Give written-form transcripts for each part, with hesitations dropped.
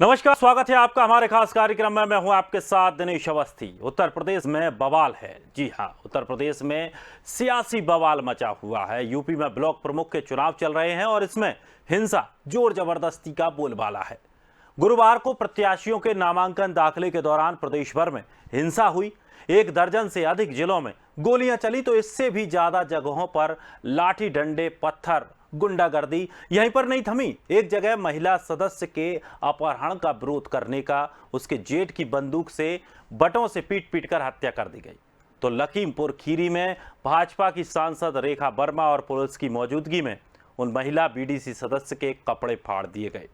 नमस्कार, स्वागत है आपका हमारे खास कार्यक्रम में। मैं हूं आपके साथ दिनेश अवस्थी। उत्तर प्रदेश में बवाल है। जी हां, उत्तर प्रदेश में सियासी बवाल मचा हुआ है। यूपी में ब्लॉक प्रमुख के चुनाव चल रहे हैं और इसमें हिंसा जोर जबरदस्ती का बोलबाला है। गुरुवार को प्रत्याशियों के नामांकन दाखिले के दौरान प्रदेश भर में हिंसा हुई। 1 दर्जन से अधिक जिलों में गोलियां चली तो इससे भी ज्यादा जगहों पर लाठी डंडे पत्थर गुंडागर्दी यहीं पर नहीं थमी। एक जगह महिला सदस्य के अपहरण का विरोध करने का उसके जेठ की बंदूक से बटों से पीट पीट कर हत्या कर दी गई। तो लखीमपुर खीरी में भाजपा की सांसद रेखा वर्मा और पुलिस की मौजूदगी में उन महिला बीडीसी सदस्य के कपड़े फाड़ दिए गए।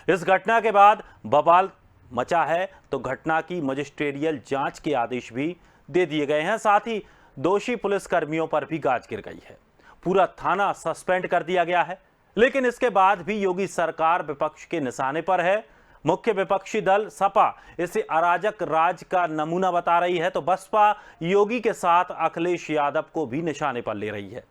इस घटना के बाद बवाल मचा है तो घटना की मजिस्ट्रियल जांच के आदेश भी दे दिए गए हैं। साथ ही दोषी पुलिसकर्मियों पर भी गाज गिर गई है। पूरा थाना सस्पेंड कर दिया गया है। लेकिन इसके बाद भी योगी सरकार विपक्ष के निशाने पर है। मुख्य विपक्षी दल सपा इसे अराजक राज का नमूना बता रही है तो बसपा योगी के साथ अखिलेश यादव को भी निशाने पर ले रही है।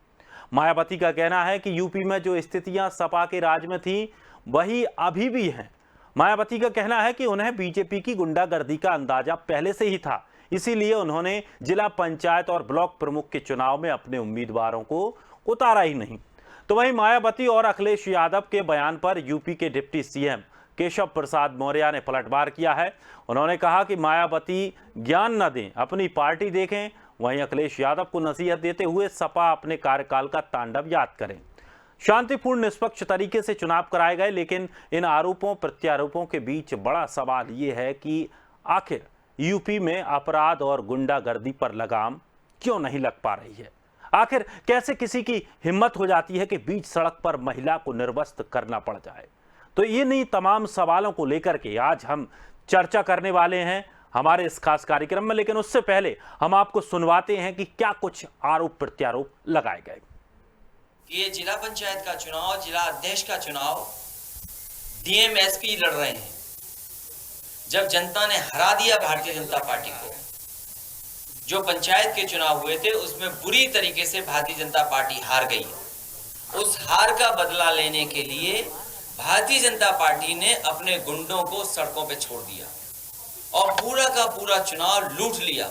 मायावती का कहना है कि यूपी में जो स्थितियां सपा के राज में थी वही अभी भी हैं। मायावती का कहना है कि उन्हें बीजेपी की गुंडागर्दी का अंदाजा पहले से ही था, इसीलिए उन्होंने जिला पंचायत और ब्लॉक प्रमुख के चुनाव में अपने उम्मीदवारों को उतारा ही नहीं। तो वहीं मायावती और अखिलेश यादव के बयान पर यूपी के डिप्टी सीएम केशव प्रसाद मौर्य ने पलटवार किया है। उन्होंने कहा कि मायावती ज्ञान न दें, अपनी पार्टी देखें। वहीं अखिलेश यादव को नसीहत देते हुए सपा अपने कार्यकाल का तांडव याद करें। शांतिपूर्ण निष्पक्ष तरीके से चुनाव कराए गए, लेकिन इन आरोपों प्रत्यारोपों के बीच बड़ा सवाल ये है कि आखिर यूपी में अपराध और गुंडागर्दी पर लगाम क्यों नहीं लग पा रही है। आखिर कैसे किसी की हिम्मत हो जाती है कि बीच सड़क पर महिला को निर्वस्त्र करना पड़ जाए। तो इन्हीं तमाम सवालों को लेकर के आज हम चर्चा करने वाले हैं हमारे इस खास कार्यक्रम में। लेकिन उससे पहले हम आपको सुनवाते हैं कि क्या कुछ आरोप प्रत्यारोप लगाए गए। ये जिला पंचायत का चुनाव, जिला अध्यक्ष का चुनाव डीएम एसपी लड़ रहे हैं। जब जनता ने हरा दिया भारतीय जनता पार्टी को, जो पंचायत के चुनाव हुए थे उसमें बुरी तरीके से भारतीय जनता पार्टी हार गई। उस हार का बदला लेने के लिए भारतीय जनता पार्टी ने अपने गुंडों को सड़कों पे छोड़ दिया और पूरा का पूरा चुनाव लूट लिया।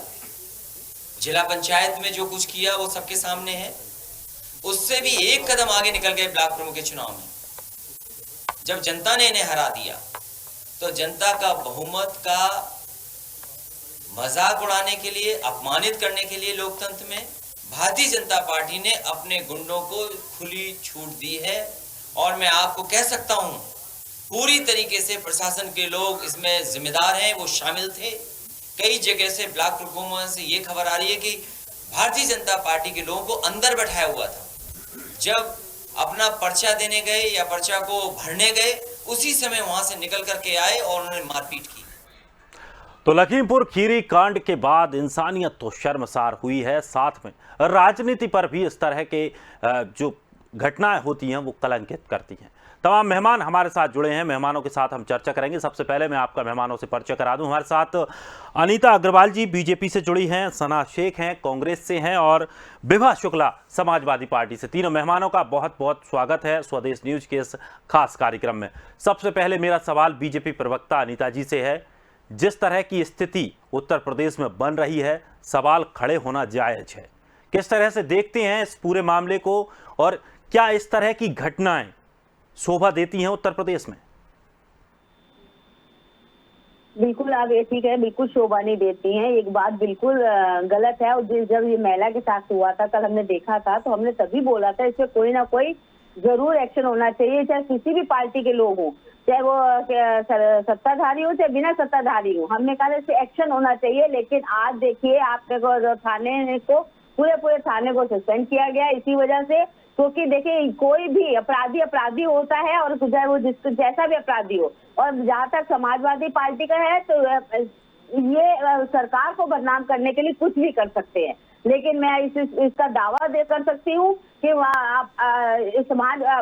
जिला पंचायत में जो कुछ किया वो सबके सामने है। उससे भी एक कदम आगे निकल गए ब्लॉक प्रमुख के चुनाव में। जब जनता ने इन्हें हरा दिया तो जनता का बहुमत का मजाक उड़ाने के लिए, अपमानित करने के लिए लोकतंत्र में भारतीय जनता पार्टी ने अपने गुंडों को खुली छूट दी है। और मैं आपको कह सकता हूं पूरी तरीके से प्रशासन के लोग इसमें जिम्मेदार हैं, वो शामिल थे। कई जगह से ब्लॉक प्रमुख से ये खबर आ रही है कि भारतीय जनता पार्टी के लोगों को अंदर बैठाया हुआ था। जब अपना पर्चा देने गए या पर्चा को भरने गए, उसी समय वहां से निकल करके आए और उन्होंने मारपीट की। तो लखीमपुर खीरी कांड के बाद इंसानियत तो शर्मसार हुई है, साथ में राजनीति पर भी इस तरह के जो घटनाएं होती हैं वो कलंकित करती हैं। तमाम मेहमान हमारे साथ जुड़े हैं, मेहमानों के साथ हम चर्चा करेंगे। सबसे पहले मैं आपका मेहमानों से परिचय करा दूं। हमारे साथ अनीता अग्रवाल जी बीजेपी से जुड़ी हैं, सना शेख हैं कांग्रेस से हैं और विभा शुक्ला समाजवादी पार्टी से। तीनों मेहमानों का बहुत बहुत स्वागत है स्वदेश न्यूज के इस खास कार्यक्रम में। सबसे पहले मेरा सवाल बीजेपी प्रवक्ता अनीता जी से है। जिस तरह की स्थिति उत्तर प्रदेश में बन रही है, सवाल खड़े होना जायज है। किस तरह से देखते हैं इस पूरे मामले को और क्या इस तरह की घटनाएं शोभा देती हैं उत्तर प्रदेश में? बिल्कुल, आप ये ठीक है, बिल्कुल शोभा नहीं देती हैं। एक बात बिल्कुल गलत है। और जब ये महिला के साथ हुआ था, कल हमने देखा था, तो हमने तभी बोला था इसमें कोई ना कोई जरूर एक्शन होना चाहिए, चाहे किसी भी पार्टी के लोग हों, चाहे वो सत्ताधारी हो चाहे बिना सत्ताधारी हो। हमने कहा इससे एक्शन होना चाहिए। लेकिन आज देखिए आपके थाने को पूरे थाने को सस्पेंड किया गया इसी वजह से, क्योंकि देखिए कोई भी अपराधी होता है और चाहे वो जैसा भी अपराधी हो। और जहाँ तक समाजवादी पार्टी का है तो ये सरकार को बदनाम करने के लिए कुछ भी कर सकते हैं। लेकिन मैं इसका दावा कर सकती हूँ कि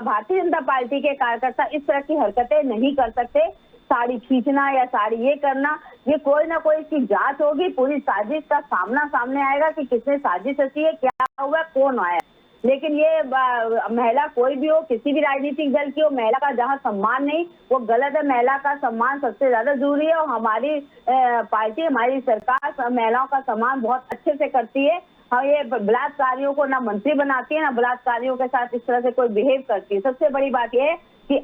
भारतीय जनता पार्टी के कार्यकर्ता इस तरह की हरकतें नहीं कर सकते। साड़ी खींचना या साड़ी ये करना, ये कोई ना कोई इसकी जांच होगी, पूरी साजिश का सामने आएगा कि किसने साजिश रची है, क्या हुआ, कौन आया। लेकिन ये महिला कोई भी हो, किसी भी राजनीतिक दल की हो, महिला का जहाँ सम्मान नहीं वो गलत है। महिला का सम्मान सबसे ज्यादा जरूरी है और हमारी पार्टी, हमारी सरकार महिलाओं का सम्मान बहुत अच्छे से करती है। हाँ, ये बलात्कारियों को ना मंत्री बनाती है, ना बलात्कारियों के साथ इस तरह से कोई बिहेव करती है। सबसे बड़ी बात ये है कि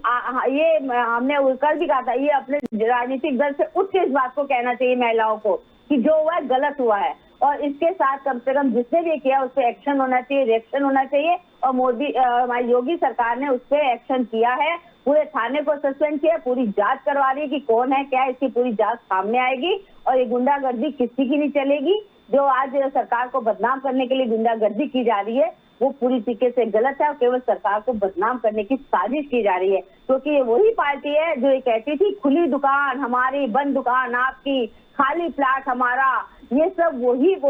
ये हमने कल भी कहा था, ये अपने राजनीतिक दल से उठ के इस बात को कहना चाहिए महिलाओं को कि जो हुआ है गलत हुआ है, और इसके साथ कम से कम जिसने भी किया उस पर एक्शन होना चाहिए, रिएक्शन होना चाहिए। और मोदी हमारी योगी सरकार ने उस पर एक्शन किया है, पूरे थाने को सस्पेंड किया, पूरी जांच करवा रही है कि कौन है क्या है, इसकी पूरी जांच सामने आएगी और ये गुंडागर्दी किसी की नहीं चलेगी। जो आज सरकार को बदनाम करने के लिए गुंडागर्दी की जा रही है वो पूरी तरीके से गलत है और केवल सरकार को बदनाम करने की साजिश की जा रही है, क्योंकि ये वही पार्टी है जो ये कहती थी खुली दुकान हमारी, बंद दुकान आपकी, खाली प्लाट हमारा। ये सब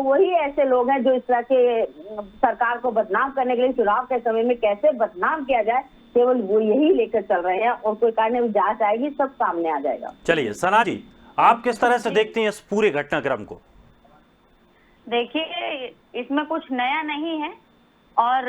वही ऐसे लोग हैं जो इस तरह के सरकार को बदनाम करने के लिए चुनाव के समय में कैसे बदनाम किया जाए, केवल वो यही लेकर चल रहे हैं। और कोई कारण जांच आएगी, सब सामने आ जाएगा। चलिए सना जी, आप किस तरह से देखते हैं इस पूरे घटनाक्रम को? देखिए, इसमें कुछ नया नहीं है और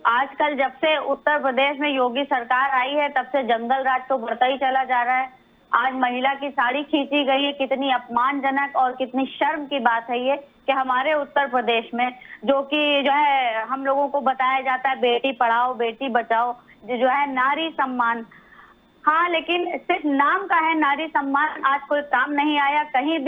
आजकल जब से उत्तर प्रदेश में योगी सरकार आई है तब से जंगल राज तो बढ़ता ही चला जा रहा है। आज महिला की साड़ी खींची गई है, कितनी अपमानजनक और कितनी शर्म की बात है ये कि हमारे उत्तर प्रदेश में जो है हम लोगों को बताया जाता है बेटी पढ़ाओ बेटी बचाओ, जो है नारी सम्मान। हाँ, लेकिन सिर्फ नाम का है नारी सम्मान, आज कोई काम नहीं आया। कहीं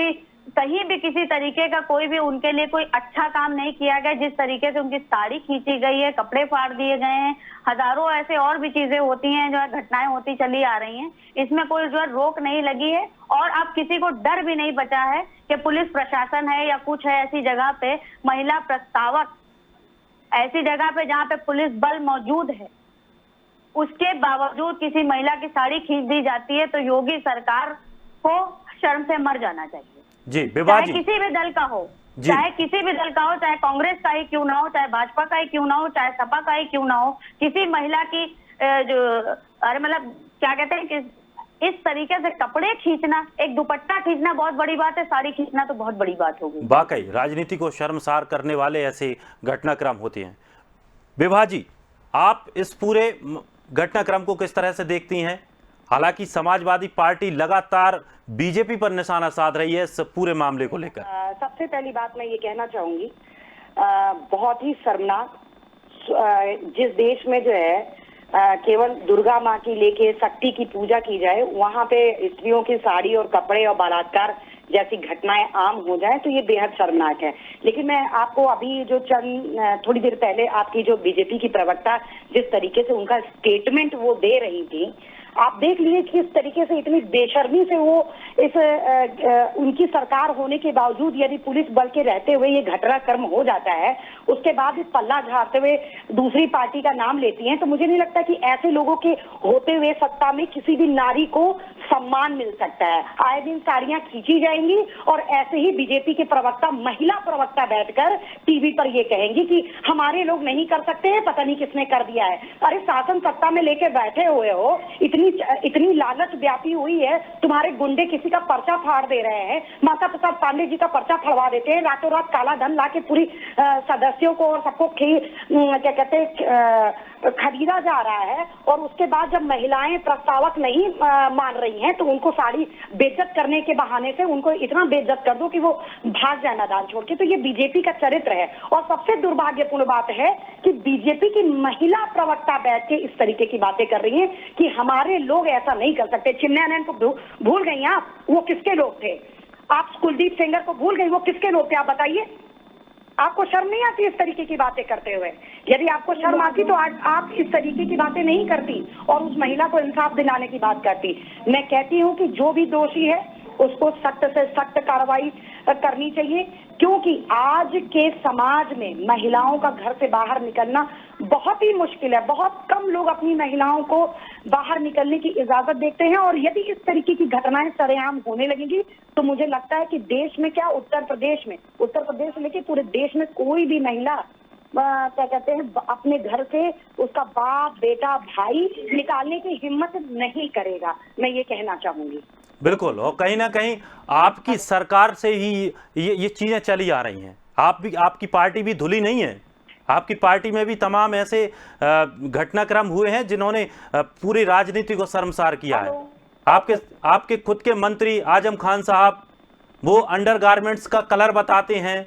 भी किसी तरीके का कोई भी उनके लिए कोई अच्छा काम नहीं किया गया। जिस तरीके से उनकी साड़ी खींची गई है, कपड़े फाड़ दिए गए हैं, हजारों ऐसे और भी चीजें होती हैं जो है घटनाएं होती चली आ रही हैं, इसमें कोई जो है रोक नहीं लगी है। और अब किसी को डर भी नहीं बचा है कि पुलिस प्रशासन है या कुछ है ऐसी जगह पे महिला प्रस्तावक, ऐसी जगह पे जहाँ पे पुलिस बल मौजूद है, उसके बावजूद किसी महिला की साड़ी खींच दी जाती है तो योगी सरकार को शर्म से मर जाना चाहिए। जी, विभा जी, चाहे किसी भी दल का हो, चाहे किसी भी दल का हो, चाहे कांग्रेस का ही क्यों ना हो, चाहे भाजपा का ही क्यों ना हो, चाहे सपा का ही क्यों ना हो, किसी महिला की मतलब क्या कहते हैं कि इस तरीके से कपड़े खींचना, एक दुपट्टा खींचना बहुत बड़ी बात है, साड़ी खींचना तो बहुत बड़ी बात होगी। वाकई राजनीति को शर्मसार करने वाले ऐसे घटनाक्रम होते हैं। विभा जी, आप इस पूरे घटनाक्रम को किस तरह से देखती हैं? हालांकि समाजवादी पार्टी लगातार बीजेपी पर निशाना साध रही है इस पूरे मामले को लेकर। सबसे पहली बात मैं ये कहना चाहूंगी, बहुत ही शर्मनाक, जिस देश में जो है केवल दुर्गा माँ की लेके शक्ति की पूजा की जाए, वहां पे स्त्रियों की साड़ी और कपड़े और बलात्कार जैसी घटनाएं आम हो जाए तो ये बेहद शर्मनाक है। लेकिन मैं आपको अभी जो थोड़ी देर पहले आपकी जो बीजेपी की प्रवक्ता जिस तरीके से उनका स्टेटमेंट वो दे रही थी, आप देख लीजिए किस तरीके से इतनी बेशर्मी से वो इस उनकी सरकार होने के बावजूद यदि पुलिस बल के रहते हुए ये घटनाक्रम हो जाता है, उसके बाद इस पल्ला झाड़ते हुए दूसरी पार्टी का नाम लेती हैं, तो मुझे नहीं लगता कि ऐसे लोगों के होते हुए सत्ता में किसी भी नारी को सम्मान मिल सकता है। आए दिन साड़ियां खींची जाएंगी और ऐसे ही बीजेपी के प्रवक्ता, महिला प्रवक्ता बैठकर टीवी पर ये कहेंगी कि हमारे लोग नहीं कर सकते हैं, पता नहीं किसने कर दिया है। अरे शासन सत्ता में लेके बैठे हुए हो, इतनी लालच व्यापी हुई है, तुम्हारे गुंडे किसी का पर्चा फाड़ दे रहे हैं, माता प्रसाद पांडे जी का पर्चा फड़वा देते हैं, रातों रात काला धन लाके पूरी सदस्यों को और सबको क्या कहते हैं खरीदा जा रहा है। और उसके बाद जब महिलाएं प्रस्तावक नहीं मान रही हैं तो उनको साड़ी बेइज्जत करने के बहाने से उनको इतना बेइज्जत कर दो कि वो भाग जाए मैदान छोड़ के। तो ये बीजेपी का चरित्र है। और सबसे दुर्भाग्यपूर्ण बात है कि बीजेपी की महिला प्रवक्ता बैठ के इस तरीके की बातें कर रही है कि हमारे लोग ऐसा नहीं कर सकते। चिन्मयानंद को भूल गई आप, वो किसके लोग थे? आप कुलदीप सेंगर को भूल गई, वो किसके लोग थे? आप बताइए, आपको शर्म नहीं आती इस तरीके की बातें करते हुए? यदि आपको शर्म आती तो आज आप इस तरीके की बातें नहीं करती और उस महिला को इंसाफ दिलाने की बात करती। मैं कहती हूं कि जो भी दोषी है उसको सख्त से सख्त कार्रवाई करनी चाहिए, क्योंकि आज के समाज में महिलाओं का घर से बाहर निकलना बहुत ही मुश्किल है। बहुत कम लोग अपनी महिलाओं को बाहर निकलने की इजाजत देते हैं और यदि इस तरीके की घटनाएं सरेआम होने लगेंगी तो मुझे लगता है कि देश में क्या, उत्तर प्रदेश से लेकर पूरे देश में कोई भी महिला क्या कहते हैं अपने घर से उसका बाप, बेटा, भाई निकालने की हिम्मत नहीं करेगा। मैं ये कहना चाहूंगी। बिल्कुल, और कहीं ना कहीं आपकी सरकार से ही ये चीजें चली आ रही हैं। आपकी पार्टी भी धुली नहीं है। आपकी पार्टी में भी तमाम ऐसे घटनाक्रम हुए हैं जिन्होंने पूरी राजनीति को शर्मसार किया है। आपके खुद के मंत्री आजम खान साहब वो अंडरगारमेंट्स का कलर बताते हैं,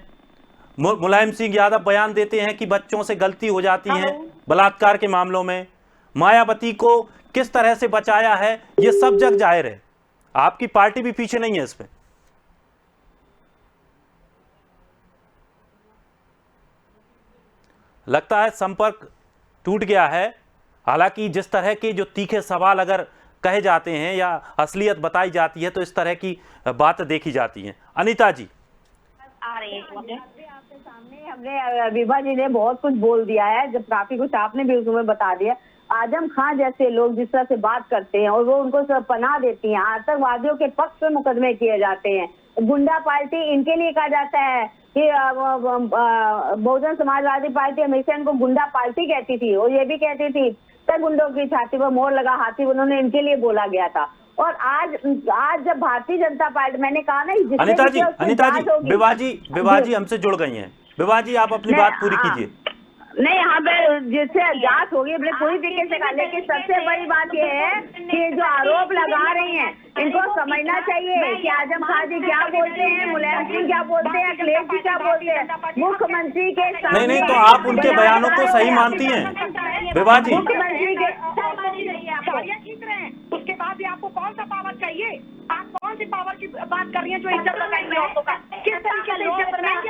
मुलायम सिंह यादव बयान देते हैं कि बच्चों से गलती हो जाती है बलात्कार के मामलों में, मायावती को किस तरह से बचाया है ये सब जग जाहिर है। आपकी पार्टी भी पीछे नहीं है इस पे। लगता है संपर्क टूट गया है। हालांकि जिस तरह के जो तीखे सवाल अगर कहे जाते हैं या असलियत बताई जाती है तो इस तरह की बात देखी जाती है। अनीता जी आ रही है आपके सामने हमने विभा जी ने बहुत कुछ बोल दिया है, जब काफी कुछ आपने भी उसमें बता दिया। आजम खान जैसे लोग जिस तरह से बात करते हैं और वो उनको पनाह देती हैं, आतंकवादियों के पक्ष में मुकदमे किए जाते हैं, गुंडा पार्टी इनके लिए कहा जाता है कि बहुजन समाजवादी पार्टी हमेशा इनको गुंडा पार्टी कहती थी और ये भी कहती थी गुंडों की छाती पर मोहर लगा हाथी, उन्होंने इनके लिए बोला गया था। और आज जब भारतीय जनता पार्टी, मैंने कहा ना, अनीता जी विभा जी हमसे जुड़ गई हैं। विभा जी आप अपनी बात पूरी कीजिए। नहीं, यहाँ पे जिससे जांच होगी अपने पूरी तरीके से, लेकिन सबसे बड़ी बात यह है कि जो आरोप लगा रही हैं इनको समझना चाहिए कि आजम खान जी क्या बोलते हैं, मुलायम सिंह क्या बोलते हैं, अखिलेश जी क्या बोलते हैं, मुख्यमंत्री के सामने। नहीं तो आप उनके बयानों को सही मानती हैं विभा जी? मुख्यमंत्री के खींच रहे हैं, उसके बाद भी आपको कौन सा पावर चाहिए? आप कौन सी पावर की बात कर रही हैं जो इज्जत लगाएंगे औरतों का? किस तरीके से इज्जत बनाएंगे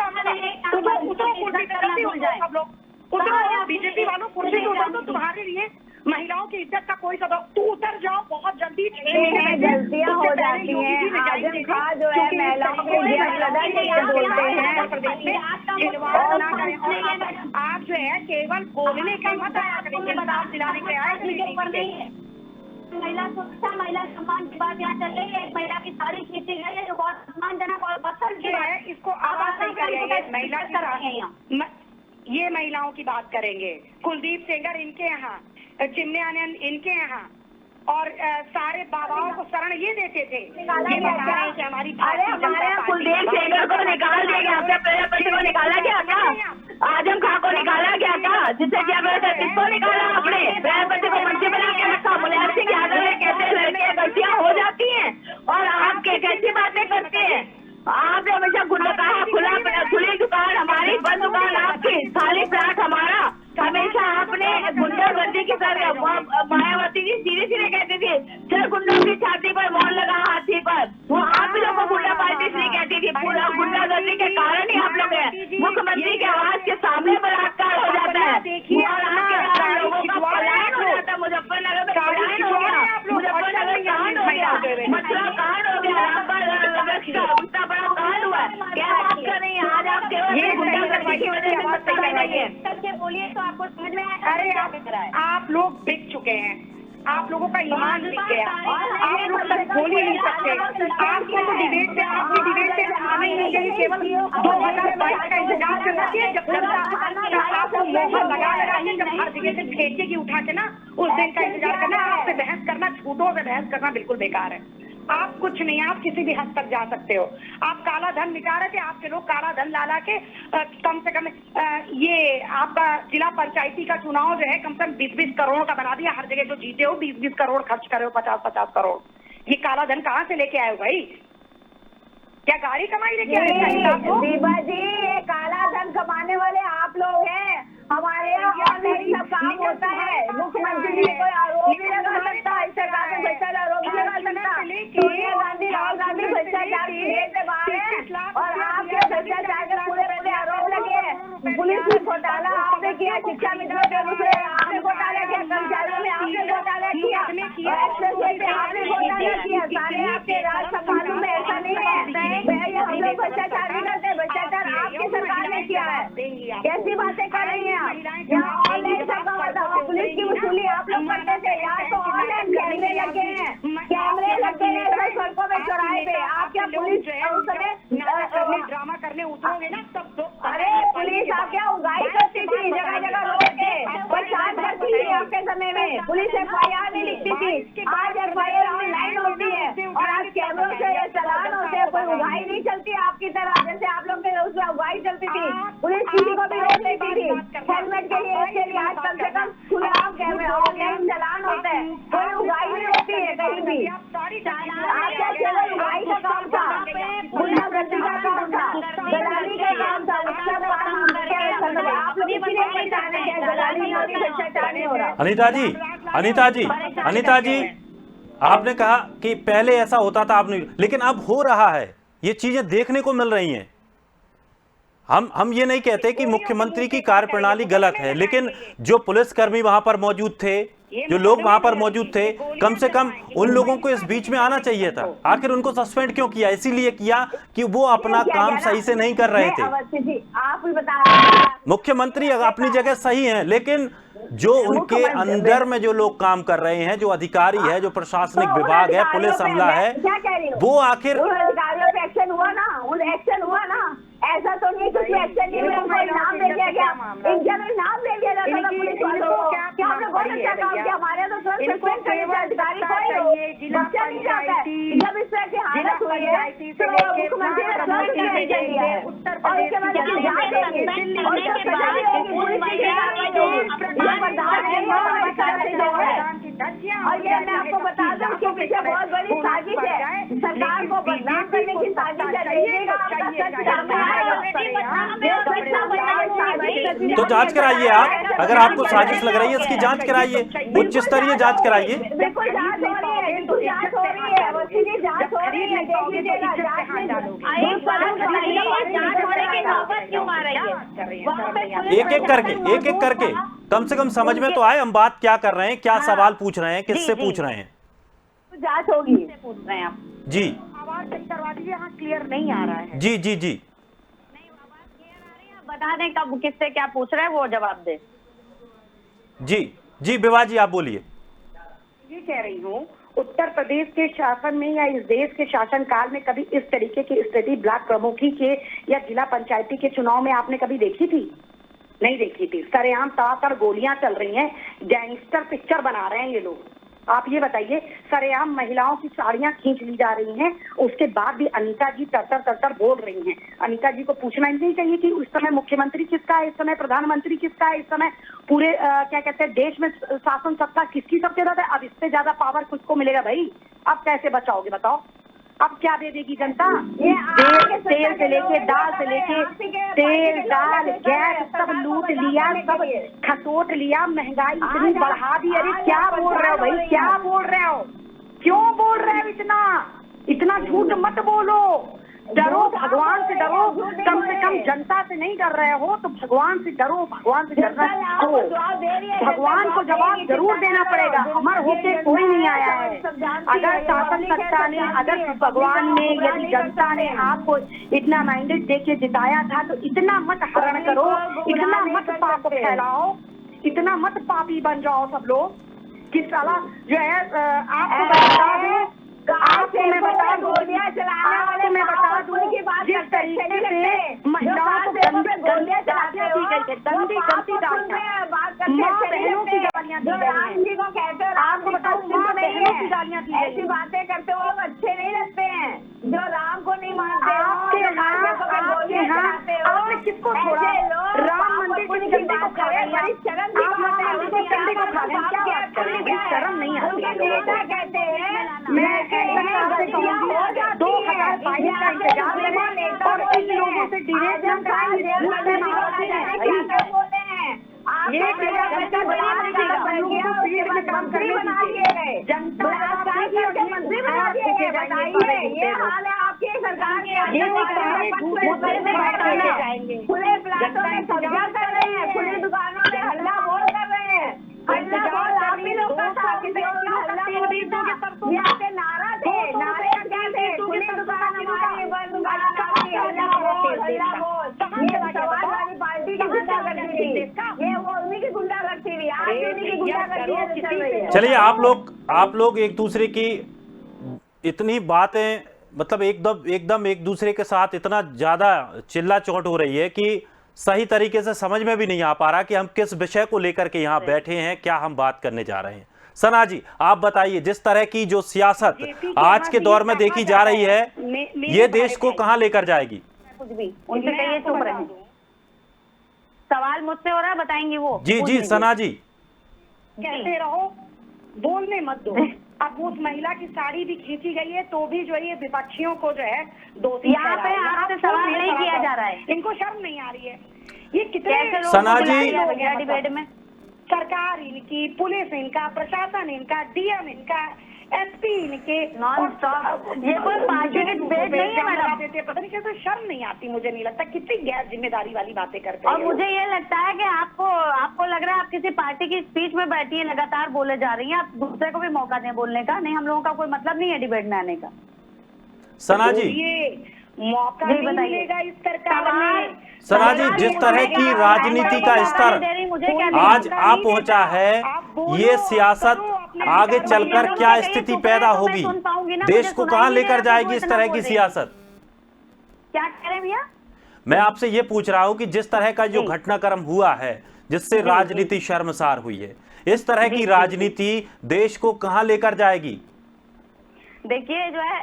सब लोग? उधर बीजेपी वालों कुर्सी पे उतर, तो तुम्हारे लिए महिलाओं की इज्जत का कोई सवाल, तू उतर जाओ बहुत जल्दी। गलतियां हो जाती हैं। आजम खान जो है महिलाओं के बोलते हैं। आप जो है केवल बोलने का मत दिलाने के आए। महिला सुरक्षा, महिला सम्मान की बात यहाँ चल रही है। एक महिला की साड़ी खींची गई है जो बहुत सम्मानजनक और बदतर है। इसको आवाज नहीं करेंगे महिला, ये महिलाओं की बात करेंगे। कुलदीप सेंगर इनके यहाँ, चिमने आनंद इनके यहाँ, और सारे बाबाओं को शरण ये देते थे। हमारी कुलदीप सेंगर को निकाल दिया गया, अपने प्रजापति को निकाला गया था, आजम खान को निकाला गया था, जिससे क्या किसको निकाला? अपने प्रजापति को मंत्री बना के रखा। मुलायम सिंह यादव ने कहते लड़के गलतियां हो जाती हैं और आप कैसी बातें करते हैं? आपने हमेशा खुली दुकान हमारी, बंद दुकान आपकी, खाली प्लाट हमारा। हमेशा आपने गुंडागर्दी की तरह मायावती जी सीधे कहती थी सर गुंडों की छाती पर मोहर लगा हाथी पर, वो आप लोगों को गुंडा पार्टी इसलिए कहती थी। पूरा गुंडागर्दी के कारण ही आप लोग हैं। मुख्यमंत्री के आवाज के सामने बलात्कार हो जाता है और आपके लोगों का पलायन हो जाता है। मुजफ्फरनगर में पलायन हो गया, मुजफ्फरनगर कांड हो गया, मथुरा कांड हो गया, उतना बड़ा कांड हुआ। क्या बात कर रही है आज आप? केवल गुंडागर्दी की वजह से बात कर रही है। सबसे बोलिए तो आपको समझ में आया। अरे आप लोग बिक चुके हैं, आप लोगों का ईमान बिक गया, आप लोग तक बोल ही नहीं सकते। आपको तो डिबेट से, आपकी डिबेट से आने के लिए केवल 2022 का इंतजार करना चाहिए, जब आपको मोहर लगा ही जब हर जगह से ठेके की उठा के ना उस दिन का इंतजार करना। आपसे बहस करना, झूठों से बहस करना बिल्कुल बेकार है। आप कुछ नहीं, आप किसी भी हद तक जा सकते हो। आप काला धन मिटा रहे थे, आपके लोग काला धन ला के कम से कम ये आपका जिला पंचायती का चुनाव जो है कम से कम 20-20 करोड़ का बना दिया। हर जगह जो जीते हो 20-20 करोड़ खर्च करे हो, 50-50 करोड़। ये काला धन कहाँ से लेके आए हो भाई? क्या गाड़ी कमाई लेके आए? दीपा जी, ये काला धन कमाने वाले आप लोग हैं। हमारे यहाँ ऑनलाइन सब काम होता है। मुख्यमंत्री जी कोई आरोप भी लगा सकता है, सरकार में भ्रष्टाचार आरोप भी लगा सकता है। सोनिया गांधी, राहुल गांधी भ्रष्टाचार से बाहर है और आपके भ्रष्टाचार के पूरे आरोप लगे हैं। पुलिस में घोटाला आपने किया, शिक्षा मित्रों के दूसरे आपने घोटाला किया, कर्मचारियों में आपने घोटाला किया, एक्सप्रेस पे आपने घोटाला किया। सारे आपके राज संभालू में ऐसा नहीं है। हम लोग भ्रष्टाचार नहीं करते, भ्रष्टाचार आपकी सरकार ने किया है। कैसी बातें कर रही हैं? यहाँ ऑनलाइन सब पुलिस की वसूली आप लोग करते थे, यहाँ तो ऑनलाइन कैमरे लगे हैं, कैमरे लगे हैं सड़कों में, चौराहे पे। आप क्या पुलिस उस समय ड्रामा करने उतरोगे ना तब तो? अरे पुलिस आप क्या उगाई करती थी, जगह जगह रोक के परेशान करती थी आपके समय में। पुलिस FIR नहीं लिखती थी, आज FIR ऑनलाइन होती है और आज कैमरों से चालान होते हैं, कोई उगाही नहीं चलती आपकी तरह, जैसे आप लोग के उसमें उगाही चलती थी, पुलिस किसी को भी रोक लेती थी हेलमेट के लिए, इसके लिए आज कम से कम खुलेआम ऑनलाइन चालान होते हैं, कोई उगाही नहीं होती है कहीं भी। आपका केवल उगाही का काम था, गुंडागर्दी का काम था, दलाली का काम था, आप लोग इसीलिए परेशान है, दलाली नहीं हो रही, भ्रष्टाचार नहीं हो रहा। अनीता जी, आपने कहा कि पहले ऐसा होता था, आपने, लेकिन अब हो रहा है, ये चीजें देखने को मिल रही हैं। हम ये नहीं कहते कि मुख्यमंत्री की कार्यप्रणाली गलत है, लेकिन जो पुलिसकर्मी वहां पर मौजूद थे, जो लोग वहां पर मौजूद थे, कम से कम उन लोगों को इस बीच में आना चाहिए था। आखिर उनको सस्पेंड क्यों किया? इसीलिए किया कि वो अपना काम सही से नहीं कर रहे थे। आप भी बता रहे हैं, मुख्यमंत्री अपनी जगह सही हैं, लेकिन जो उनके अंदर में जो लोग काम कर रहे हैं, जो अधिकारी है, जो प्रशासनिक विभाग है, पुलिस अमला है, वो आखिर अधिकारियों पे एक्शन हुआ ना, एक्शन हुआ ना, ऐसा तो नहीं कुछ एक्शन नहीं हुआ, उनको इनाम दे दिया गया, इनाम दे दिया जाता था पुलिस वालों को। क्या आपने बहुत अच्छा काम किया, हमारे तो तुरंत सस्पेंड कर दिया अधिकारी को, बच्चा नहीं जाता है। जब इस तरह की हालत हुई है तो मुख्यमंत्री ने तुरंत नहीं दिया है, और उसके बाद और ये मैं आपको बता दूं कि पीछे बहुत बड़ी साजिश है, सरकार को बदनाम करने की साजिश है। तो जांच कराइए आप, अगर आपको साजिश लग रही है इसकी जांच कराइए, उच्च स्तरीय जांच कराइए। बिल्कुल जांच हो रही है, बिल्कुल जांच हो रही है, वकीली जांच हो रही है, देख लीजिएगा जांच एक एक करके कम से कम समझ में तो आए हम बात क्या कर रहे हैं, क्या सवाल पूछ रहे हैं, किससे पूछ रहे हैं। जांच होगी, पूछ रहे हैं आप जी, आवाज सही करवा दीजिए, यहाँ क्लियर नहीं आ रहा है। जी जी जी, बता दें कब किससे क्या पूछ रहे हैं, वो जवाब दे। जी जी, विवाह जी आप बोलिए। ये कह रही हूँ, उत्तर प्रदेश के शासन में या इस देश के शासन काल में कभी इस तरीके की स्थिति ब्लॉक प्रमुखी के या जिला पंचायती के चुनाव में आपने कभी देखी थी? नहीं देखी थी। सरेआम तड़ातड़ गोलियां चल रही हैं, गैंगस्टर पिक्चर बना रहे हैं ये लोग। आप ये बताइए, सरेआम महिलाओं की साड़ियां खींच ली जा रही हैं, उसके बाद भी अनीता जी तर बोल रही हैं। अनीता जी को पूछना ही नहीं चाहिए कि उस समय मुख्यमंत्री किसका है, इस समय प्रधानमंत्री किसका है, इस समय पूरे क्या कहते हैं देश में शासन सत्ता किसकी सबसे ज्यादा है? अब इससे ज्यादा पावर किसको मिलेगा भाई? अब कैसे बचाओगे बताओ? अब क्या दे देगी जनता? तेल से लेके दाल से लेके तेल दाल गैस सब लूट लिया, सब खसोट लिया, महंगाई इतनी बढ़ा दी। अरे क्या बोल रहे हो भाई, क्या बोल रहे हो? क्यों बोल रहे हो इतना झूठ मत बोलो। डरो, भगवान से डरो, कम से कम जनता से नहीं डर रहे हो तो भगवान से डरो, भगवान से डरना सीखो। भगवान को जवाब जरूर देना पड़ेगा, अमर होके कोई नहीं आया है। अगर शासन सत्ता ने, अगर भगवान ने, यदि जनता ने आपको इतना मैंडेट देके जिताया था तो इतना मत हरण करो, इतना मत पाप फैलाओ, इतना मत पापी बन जाओ सब लोग कि साला जो है आपको बता दूं, आपको मैं बता दूं, जिस तरीके से महिलाओं को गंदी गालियां दी गई है, गंदी गालियां, माँ बहनों की गालियां दी गई है। आपको बताओ, माँ बहनों की गालियां दी गई। ऐसी बातें करते हो लोग अच्छे नहीं लगते हैं, जो राम को नहीं मानते। आपके आपने किसको छोड़ा? राम मंदिर के झंडे को खा रहे हैं, झंडे को खा रहे हैं, क्या बात कर रहे हैं? शर्म नहीं आती है लोगों को। कहते हैं मैं 2022 का इंतजार करें और इन लोगों से डिरेक्ट न कराएं। खुले प्लाटों में कब्जा कर रहे हैं, खुली दुकानों में हल्ला बोल कर रहे हैं। हल्ला बोल आप ही लोग का था, यहाँ पे नारा थे, नारे क्या थे? खुली दुकान हमारी, बंद दुकान आपकी, हल्ला बोल, हल्ला बोल। ये समाजवादी पार्टी की गुंडागर्दी थी, ये वो उन्हीं की गुंडागर्दी थी, आज उन्हीं की गुंडागर्दी चल रही है। चलिए, आप लोग एक दूसरे की इतनी बातें, मतलब एकदम एक दूसरे के साथ इतना ज्यादा चिल्ला चोट हो रही है कि सही तरीके से समझ में भी नहीं आ पा रहा कि हम किस विषय को लेकर के यहाँ बैठे हैं, क्या हम बात करने जा रहे हैं। सना जी, आप बताइए, जिस तरह की जो सियासत आज के दौर में देखी जा रही है, ये देश को कहाँ लेकर जाएगी? कुछ भी उनसे कहिए चुप रहे। सवाल मुझसे हो रहा है, बताएंगी वो। जी सना जी। कहते रहो, बोलने मत दो। अब उस महिला की साड़ी भी खींची गई है तो भी जो है ये विपक्षियों को जो है दोषी यहाँ पे आपसे सवाल नहीं किया जा रहा है। इनको शर्म नहीं आ रही है? ये कितने सना जी डिबेट में सरकार इनकी, पुलिस इनका, प्रशासन इनका, डीएम इनका, एसपी इनके, नॉन स्टॉप। ये कोई पार्टी की डिबेट नहीं है मैडम। पता नहीं कैसे शर्म नहीं आती, मुझे नहीं लगता कितनी गैर जिम्मेदारी वाली बातें करते हैं। और मुझे ये लगता है कि आपको लग रहा है आप किसी पार्टी की स्पीच में बैठी है, लगातार बोले जा रही हैं, आप दूसरे को भी मौका दें बोलने का। नहीं, हम लोगों का कोई मतलब नहीं है डिबेट में आने का। सना जी ये मौका नहीं मिलेगा इस सरकार में। सना जी, जिस तरह की राजनीति का स्तर आज आ पहुंचा है, ये सियासत आगे चलकर क्या स्थिति पैदा होगी? देश को कहां लेकर जाएगी इस तरह की सियासत? क्या कह रहे हैं भैया? मैं आपसे ये पूछ रहा हूं कि जिस तरह का जो घटनाक्रम हुआ है, जिससे राजनीति शर्मसार हुई है, इस तरह की राजनीति देश को कहां लेकर जाएगी? देखिए, जो है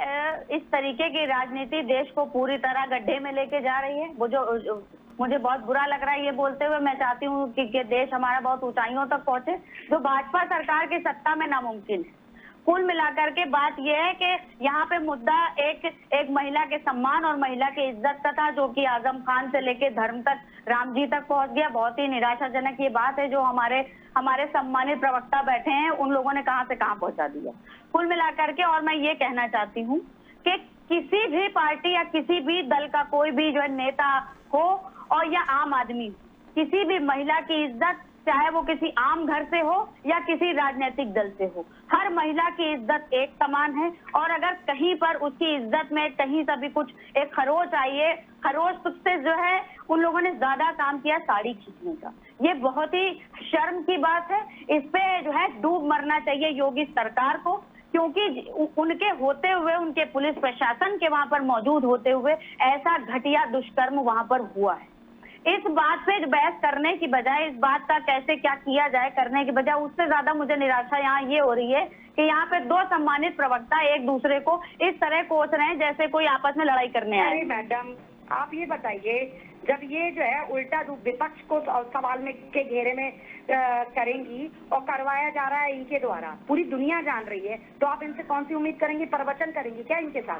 इस तरीके की राजनीति देश को पूरी तरह गड्ढे में लेके जा रही है। वो जो मुझे बहुत बुरा लग रहा है ये बोलते हुए। मैं चाहती हूँ कि देश हमारा बहुत ऊंचाइयों तक पहुंचे, जो भाजपा सरकार की सत्ता में नामुमकिन है। कुल मिलाकर के बात यह है कि यहाँ पे मुद्दा एक महिला के सम्मान और महिला की इज्जत का था, जो कि आजम खान से लेके धर्म तक, राम जी तक पहुंच गया। बहुत ही निराशाजनक ये बात है, जो हमारे सम्मानित प्रवक्ता बैठे हैं उन लोगों ने कहां से कहां पहुंचा दिया कुल मिलाकर के। और मैं ये कहना चाहती हूँ कि किसी भी पार्टी या किसी भी दल का कोई भी जो है नेता हो और या आम आदमी, किसी भी महिला की इज्जत, चाहे वो किसी आम घर से हो या किसी राजनीतिक दल से हो, हर महिला की इज्जत एक समान है। और अगर कहीं पर उसकी इज्जत में कहीं से भी कुछ एक खरोच आई है, खरोच से जो है उन लोगों ने ज्यादा काम किया साड़ी खींचने का, ये बहुत ही शर्म की बात है। इस पे जो है डूब मरना चाहिए योगी सरकार को, क्योंकि उनके होते हुए, उनके पुलिस प्रशासन के वहां पर मौजूद होते हुए ऐसा घटिया दुष्कर्म वहां पर हुआ है। इस बात पे बहस करने की बजाय, इस बात का कैसे क्या किया जाए करने की बजाय, उससे ज्यादा मुझे निराशा यहाँ ये हो रही है कि यहाँ पे दो सम्मानित प्रवक्ता एक दूसरे को इस तरह कोस रहे हैं जैसे कोई आपस में लड़ाई करने आए। मैडम, आप ये बताइए, जब ये जो है उल्टा विपक्ष को सवाल में के घेरे में करेंगी और करवाया जा रहा है इनके द्वारा, पूरी दुनिया जान रही है, तो आप इनसे कौन सी उम्मीद करेंगी? प्रवचन करेंगी क्या इनके साथ?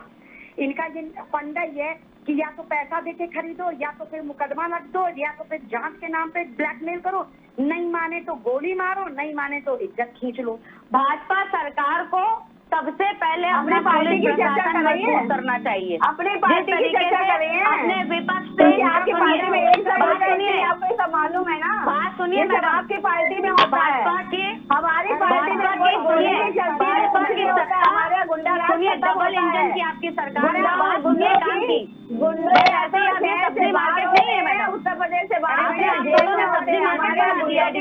इनका ये फंडा ही है कि या तो पैसा देके खरीदो, या तो फिर मुकदमा रख दो, या तो फिर जांच के नाम पे ब्लैकमेल करो, नहीं माने तो गोली मारो, नहीं माने तो इज्जत खींच लो। भाजपा सरकार को सबसे पहले अपनी पार्टी की चर्चा करना चाहिए, अपनी पार्टी की चर्चा करें, अपने विपक्ष से। आपकी पार्टी में एक बात सुनिए, आपको सब मालूम है ना, बात सुनिए मैडम, आपकी पार्टी में होता है, हमारी पार्टी में हमारे गुंडा सुनिए, डबल इंजन की आपकी सरकार है, गुंडे ऐसे सब्जी मार्केट नहीं है मैडम, उत्तर प्रदेश से बाहर सब्जी मार्केट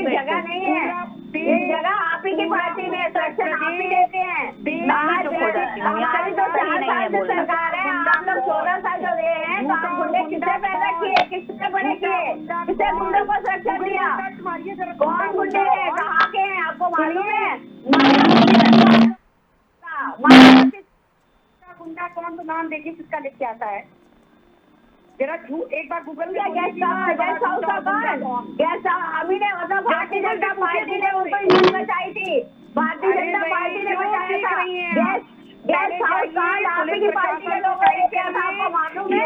जगह नहीं है, जगह आप ही की पार्टी में संरक्षण आप ही देते हैं। सरकार है, आप लोग 14 साल जो रहे हैं, तो आप गुंडे किससे पैदा किए, किससे बड़े किए, किससे गुंडों को संरक्षण दिया? कौन गुंडे हैं, कहाँ के हैं, आपको मालूम है? गुंडा कौन, तो नाम देखिए किसका लिख के आता है जरा। एक बार गूगल में गेस्ट हाउस का कौन? गेस्ट अभी ने मतलब भारतीय जनता पार्टी ने उनको बचाई थी, भारतीय जनता पार्टी ने बचाया था। गेस्ट हाउस कार्ड आपकी पार्टी के लोगों ने किया था, आपको मालूम है?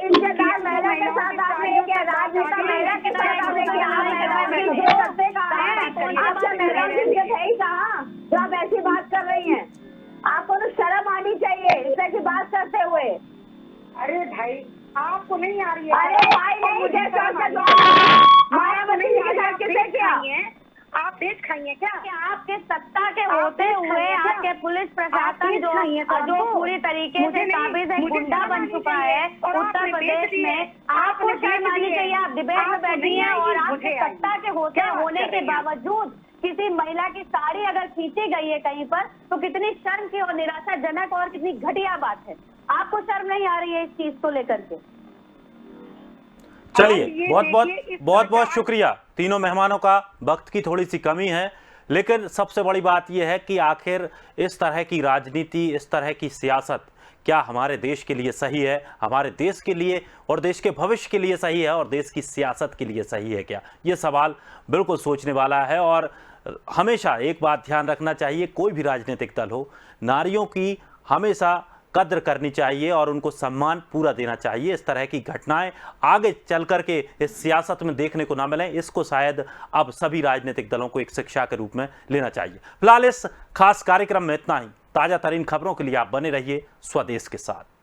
इंतजार महिला के साथ आपने किया, राजनेता महिला के साथ आपने किया, आपसे महिला जिनके थे ही कहा जो आप ऐसी बात कर रही हैं? आपको तो शर्म आनी चाहिए इस तरह की बात करते हुए। अरे भाई, आपको नहीं आ रही है? अरे भाई नहीं, मायावती जी के साथ किसने किया? आप देश खाइए क्या? आपके सत्ता के होते हुए आपके पुलिस प्रशासन जो पूरी तरीके से काबिज है, गुंडा बन चुका है उत्तर प्रदेश में, आपको शर्म आनी चाहिए। आप डिबेट में बैठी हैं और आपके सत्ता के होने के बावजूद किसी महिला की साड़ी अगर खींची गई है कहीं पर, तो कितनी शर्म की और निराशाजनक और कितनी घटिया बात है। आपको शर्म नहीं आ रही है इस चीज को लेकर के? चलिए, बहुत बहुत शुक्रिया तीनों मेहमानों का। वक्त की थोड़ी सी कमी है, लेकिन सबसे बड़ी बात यह है कि आखिर इस तरह की राजनीति, इस तरह की सियासत क्या हमारे देश के लिए सही है, हमारे देश के लिए और देश के भविष्य के लिए सही है और देश की सियासत के लिए सही है क्या? ये सवाल बिल्कुल सोचने वाला है। और हमेशा एक बात ध्यान रखना चाहिए, कोई भी राजनीतिक दल हो, नारियों की हमेशा कद्र करनी चाहिए और उनको सम्मान पूरा देना चाहिए। इस तरह की घटनाएं आगे चल करके इस सियासत में देखने को ना मिलें, इसको शायद अब सभी राजनीतिक दलों को एक शिक्षा के रूप में लेना चाहिए। फिलहाल इस खास कार्यक्रम में इतना ही। ताजा तरीन खबरों के लिए आप बने रहिए स्वदेश के साथ।